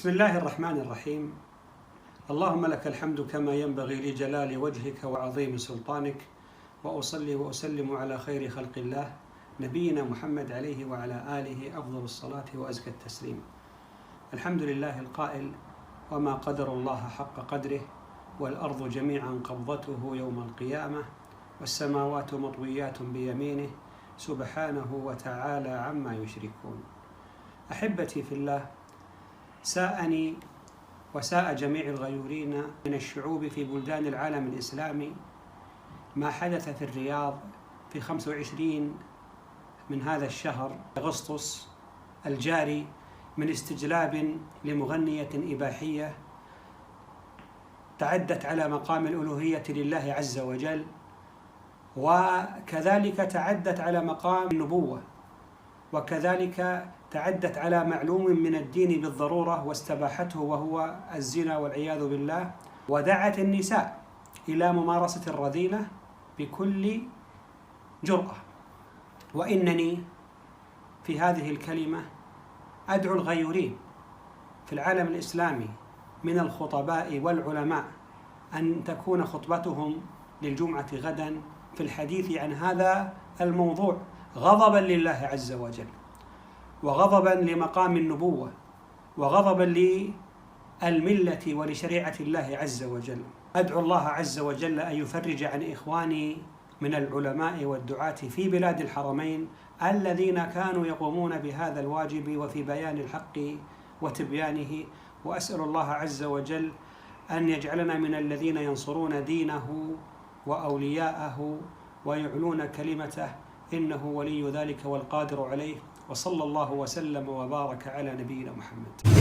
بسم الله الرحمن الرحيم. اللهم لك الحمد كما ينبغي لجلال وجهك وعظيم سلطانك، وأصلي وأسلم على خير خلق الله نبينا محمد عليه وعلى آله أفضل الصلاة وأزكى التسليم. الحمد لله القائل: وما قدر الله حق قدره، والأرض جميعا قبضته يوم القيامة، والسماوات مطويات بيمينه سبحانه وتعالى عما يشركون. أحبتي في الله، ساءني وساء جميع الغيورين من الشعوب في بلدان العالم الإسلامي ما حدث في الرياض في 25 من هذا الشهر أغسطس الجاري من استجلاب لمغنية إباحية تعدت على مقام الألوهية لله عز وجل، وكذلك تعدت على مقام النبوة، وكذلك تعدت على معلوم من الدين بالضرورة واستباحته وهو الزنا والعياذ بالله، ودعت النساء إلى ممارسة الرذيلة بكل جرأة. وإنني في هذه الكلمة أدعو الغيورين في العالم الإسلامي من الخطباء والعلماء أن تكون خطبتهم للجمعة غدا في الحديث عن هذا الموضوع غضبا لله عز وجل، وغضبا لمقام النبوة، وغضبا للملة ولشريعة الله عز وجل. أدعو الله عز وجل أن يفرج عن إخواني من العلماء والدعاة في بلاد الحرمين الذين كانوا يقومون بهذا الواجب وفي بيان الحق وتبيانه، وأسأل الله عز وجل أن يجعلنا من الذين ينصرون دينه وأولياءه ويعلون كلمته، إنه ولي ذلك والقادر عليه. وصلى الله وسلم وبارك على نبينا محمد.